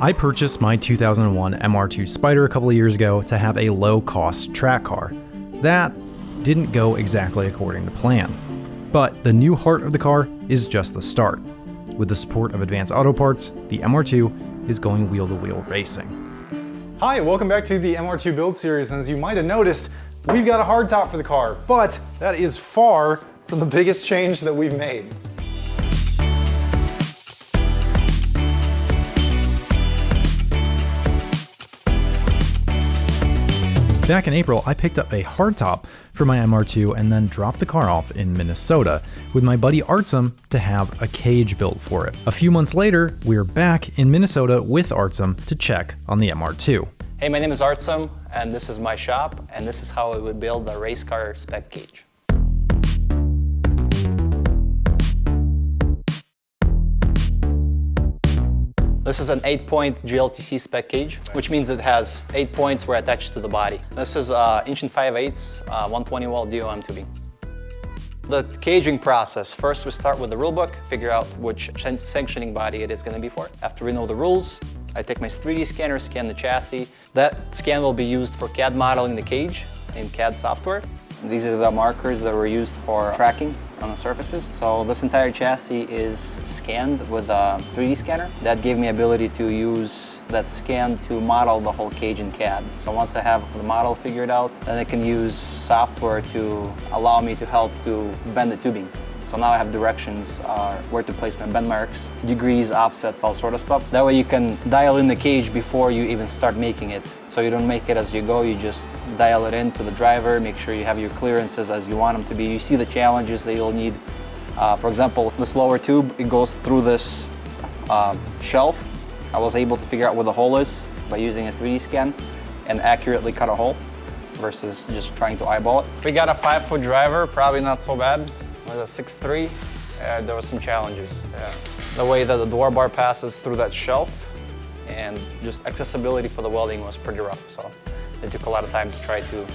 I purchased my 2001 MR2 Spider a couple of years ago to have a low-cost track car. That didn't go exactly according to plan. But the new heart of the car is just the start. With the support of Advanced Auto Parts, the MR2 is going wheel-to-wheel racing. Hi, welcome back to the MR2 build series, and as you might have noticed, we've got a hardtop for the car, but that is far from the biggest change that we've made. Back in April, I picked up a hardtop for my MR2 and then dropped the car off in Minnesota with my buddy Artsum to have a cage built for it. A few months later, we're back in Minnesota with Artsum to check on the MR2. Hey, my name is Artsum, and this is my shop, and this is how I would build a race car spec cage. This is an 8-point GLTC spec cage, which means it has 8 points were attached to the body. This is 1 5/8 120 wall DOM tubing. The caging process, first we start with the rule book, figure out which sanctioning body it is going to be for. After we know the rules, I take my 3D scanner, scan the chassis. That scan will be used for CAD modeling the cage in CAD software. These are the markers that were used for tracking on the surfaces. So this entire chassis is scanned with a 3D scanner. That gave me ability to use that scan to model the whole cage in CAD. So once I have the model figured out, then I can use software to allow me to help to bend the tubing. So now I have directions, where to place my bend marks, degrees, offsets, all sort of stuff. That way you can dial in the cage before you even start making it. So you don't make it as you go, you just dial it in to the driver, make sure you have your clearances as you want them to be. You see the challenges that you'll need. For example, this lower tube, it goes through this shelf. I was able to figure out where the hole is by using a 3D scan and accurately cut a hole versus just trying to eyeball it. If we got a 5-foot driver, probably not so bad. With a 6'3", there were some challenges. The way that the door bar passes through that shelf and just accessibility for the welding was pretty rough. So it took a lot of time to try to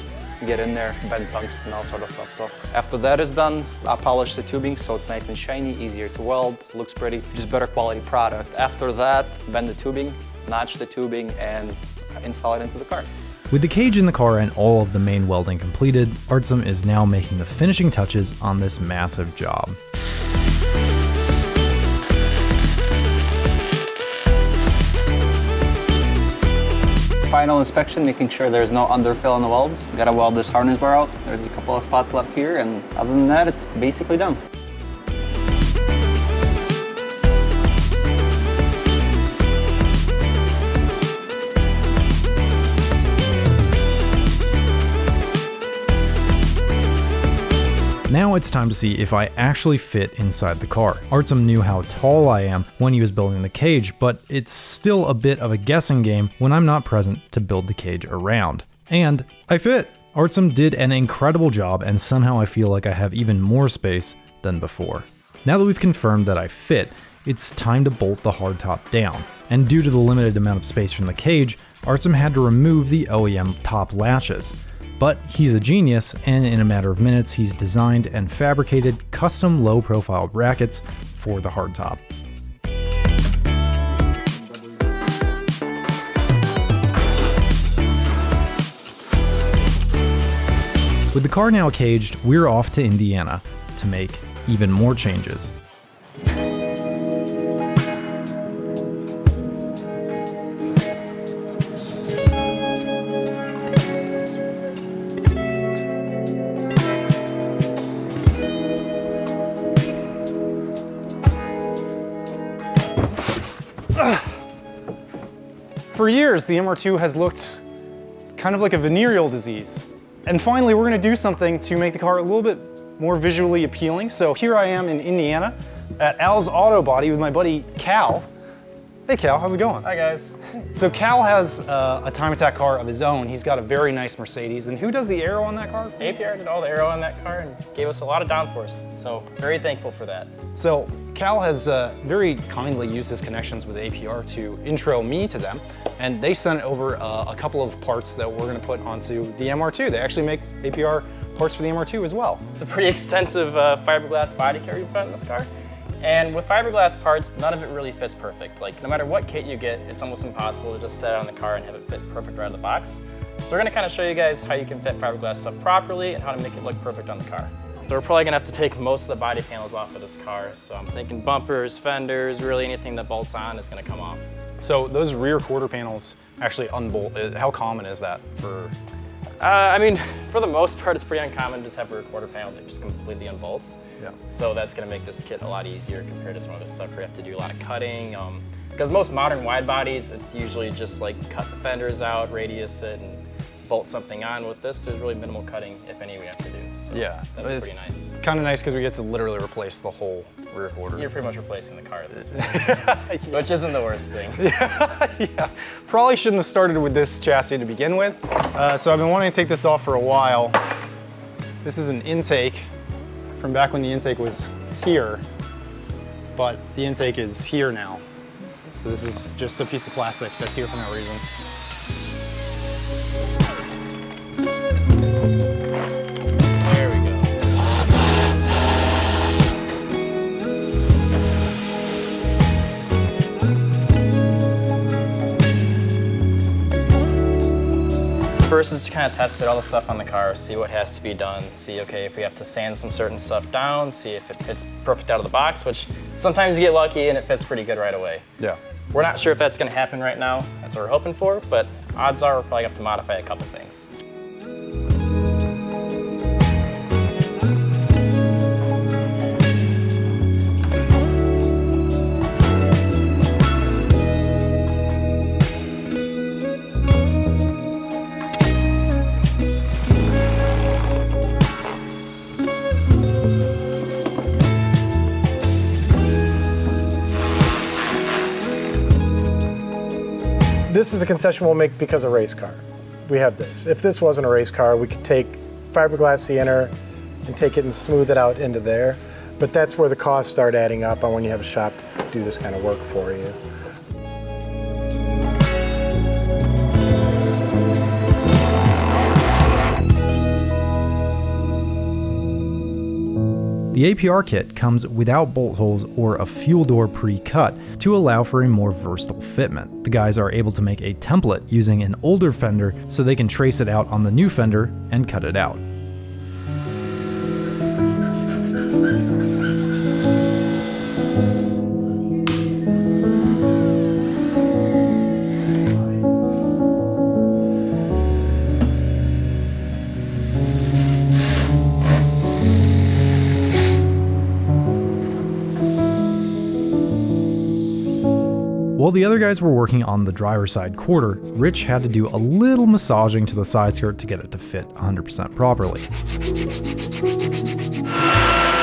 get in there, bend tungsten, all sort of stuff. So after that is done, I polish the tubing so it's nice and shiny, easier to weld, looks pretty, just better quality product. After that, bend the tubing, notch the tubing, and install it into the car. With the cage in the car and all of the main welding completed, Artsum is now making the finishing touches on this massive job. Final inspection, making sure there's no underfill in the welds. Gotta weld this harness bar out. There's a couple of spots left here, and other than that, it's basically done. Now it's time to see if I actually fit inside the car. Artsum knew how tall I am when he was building the cage, but it's still a bit of a guessing game when I'm not present to build the cage around. And I fit! Artsum did an incredible job, and somehow I feel like I have even more space than before. Now that we've confirmed that I fit, it's time to bolt the hardtop down. And due to the limited amount of space from the cage, Artsum had to remove the OEM top latches. But he's a genius, and in a matter of minutes, he's designed and fabricated custom low-profile brackets for the hardtop. With the car now caged, we're off to Indiana to make even more changes. For years, the MR2 has looked kind of like a venereal disease. And finally, we're gonna do something to make the car a little bit more visually appealing. So here I am in Indiana at Al's Auto Body with my buddy Cal. Hey Cal, how's it going? Hi guys. So Cal has a time attack car of his own. He's got a very nice Mercedes. And who does the aero on that car? APR did all the aero on that car and gave us a lot of downforce, so very thankful for that. So Cal has very kindly used his connections with APR to intro me to them, and they sent over a couple of parts that we're going to put onto the MR2. They actually make APR parts for the MR2 as well. It's a pretty extensive fiberglass body carrier we put on this car. And with fiberglass parts, none of it really fits perfect. Like no matter what kit you get, it's almost impossible to just set it on the car and have it fit perfect right out of the box. So we're gonna kind of show you guys how you can fit fiberglass stuff properly and how to make it look perfect on the car. So we're probably gonna have to take most of the body panels off of this car. So I'm thinking bumpers, fenders, really anything that bolts on is gonna come off. So those rear quarter panels actually unbolt. How common is that for? I mean, for the most part, it's pretty uncommon to just have a rear quarter panel that just completely unbolts. Yeah. So that's gonna make this kit a lot easier compared to some other stuff where you have to do a lot of cutting. Because most modern wide bodies, it's usually just like cut the fenders out, radius it, and bolt something on. With this, there's really minimal cutting, if any, we have to do. So Yeah, that's pretty nice. Kind of nice because we get to literally replace the whole rear quarter. You're pretty much replacing the car at this point, which isn't the worst thing. Yeah, probably shouldn't have started with this chassis to begin with. So I've been wanting to take this off for a while. This is an intake from back when the intake was here, but the intake is here now. So this is just a piece of plastic that's here for no reason. There we go. First is to kind of test fit all the stuff on the car, see what has to be done, see, okay, if we have to sand some certain stuff down, see if it fits perfect out of the box, which sometimes you get lucky and it fits pretty good right away. Yeah. We're not sure if that's gonna happen right now. That's what we're hoping for, but odds are we'll probably have to modify a couple things. This is a concession we'll make because of race car. We have this. If this wasn't a race car, we could take fiberglass the inner and take it and smooth it out into there. But that's where the costs start adding up on when you have a shop do this kind of work for you. The APR kit comes without bolt holes or a fuel door pre-cut to allow for a more versatile fitment. The guys are able to make a template using an older fender so they can trace it out on the new fender and cut it out. While the other guys were working on the driver's side quarter, Rich had to do a little massaging to the side skirt to get it to fit 100% properly.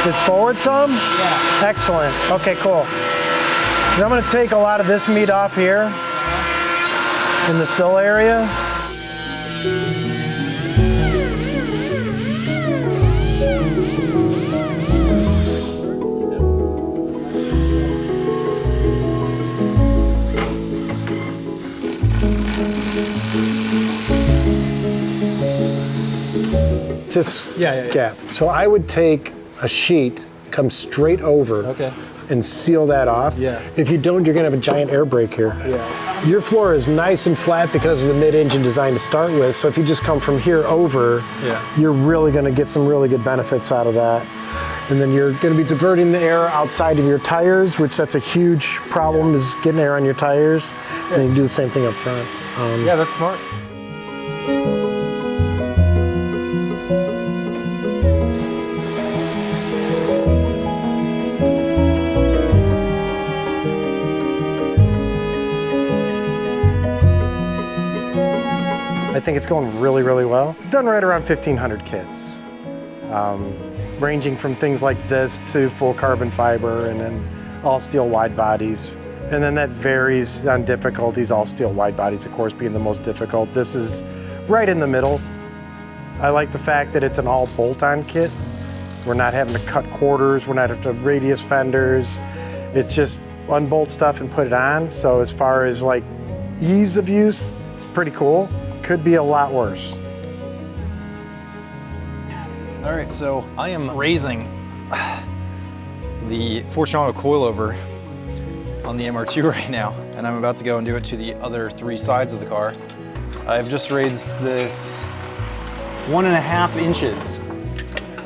It's forward some? Yeah. Excellent. Okay, cool. Then I'm going to take a lot of this meat off here in the sill area. This gap. So I would take a sheet, come straight over, and seal that off. Yeah. If you don't, you're gonna have a giant air brake here. Yeah. Your floor is nice and flat because of the mid-engine design to start with. So if you just come from here over, you're really gonna get some really good benefits out of that. And then you're gonna be diverting the air outside of your tires, which that's a huge problem, is getting air on your tires. And you can do the same thing up front. Yeah, that's smart. I think it's going really, really well. Done right around 1,500 kits, ranging from things like this to full carbon fiber and then all steel wide bodies. And then that varies on difficulties, all steel wide bodies, of course, being the most difficult. This is right in the middle. I like the fact that it's an all bolt-on kit. We're not having to cut quarters, we're not having to radius fenders. It's just unbolt stuff and put it on. So as far as like ease of use, it's pretty cool. Could be a lot worse. All right, so I am raising the Fortunato coilover on the MR2 right now, and I'm about to go and do it to the other 3 sides of the car. I've just raised this 1.5 inches.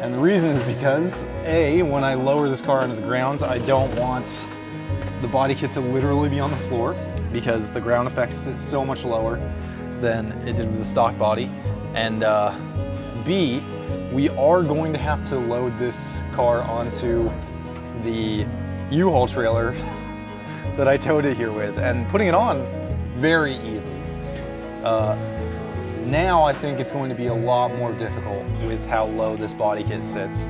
And the reason is because, A, when I lower this car onto the ground, I don't want the body kit to literally be on the floor because the ground affects it so much lower than it did with the stock body. And B, we are going to have to load this car onto the U-Haul trailer that I towed it here with, and putting it on very easy. Now I think it's going to be a lot more difficult with how low this body kit sits.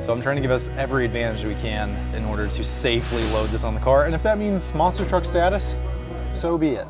So I'm trying to give us every advantage we can in order to safely load this on the car. And if that means monster truck status, so be it.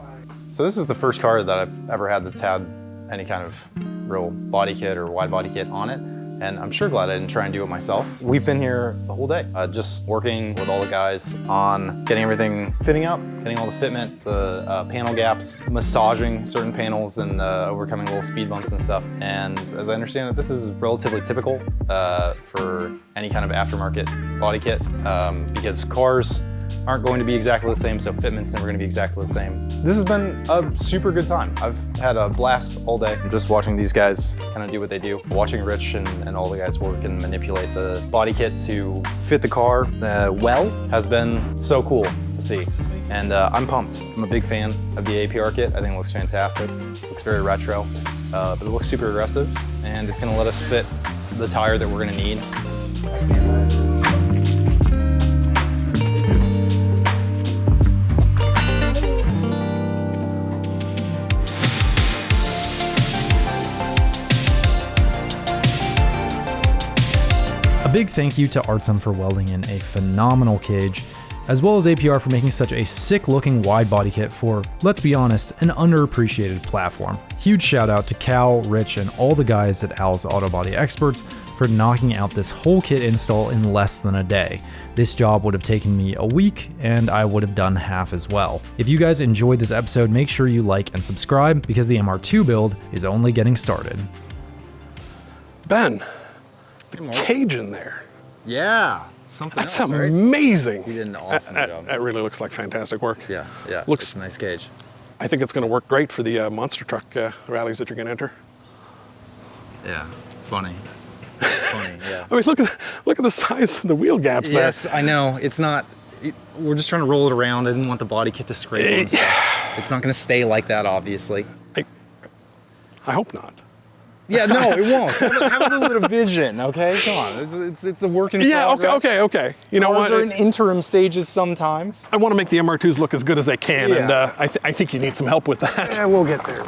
So this is the first car that I've ever had that's had any kind of real body kit or wide body kit on it. And I'm sure glad I didn't try and do it myself. We've been here the whole day, just working with all the guys on getting everything fitting up, getting all the fitment, the panel gaps, massaging certain panels and overcoming little speed bumps and stuff. And as I understand it, this is relatively typical for any kind of aftermarket body kit because cars aren't going to be exactly the same, so fitment's never gonna be exactly the same. This has been a super good time. I've had a blast all day. I'm just watching these guys kind of do what they do. Watching Rich and all the guys work and manipulate the body kit to fit the car well has been so cool to see. And I'm pumped. I'm a big fan of the APR kit. I think it looks fantastic. It looks very retro, but it looks super aggressive, and it's gonna let us fit the tire that we're gonna need. A big thank you to Artsum for welding in a phenomenal cage, as well as APR for making such a sick looking wide body kit for, let's be honest, an underappreciated platform. Huge shout out to Cal, Rich, and all the guys at Al's Auto Body Experts for knocking out this whole kit install in less than a day. This job would have taken me a week, and I would have done half as well. If you guys enjoyed this episode, make sure you like and subscribe because the MR2 build is only getting started. Ben, the cage in there. Yeah, something That's else, right? amazing. You did an awesome job. That really looks like fantastic work. Yeah, Looks it's a nice cage. I think it's going to work great for the monster truck rallies that you're going to enter. Yeah, funny. Funny, yeah. I mean, look at the size of the wheel gaps there. Yes, I know. It's not. We're just trying to roll it around. I didn't want the body kit to scrape and stuff. It's not going to stay like that, obviously. I hope not. Yeah, no, it won't. Have a little bit of vision, okay? Come on, it's a work in progress. Okay. You know what? Cars are in interim stages sometimes. I want to make the MR2s look as good as they can, Yeah. and I think you need some help with that. Yeah, we'll get there.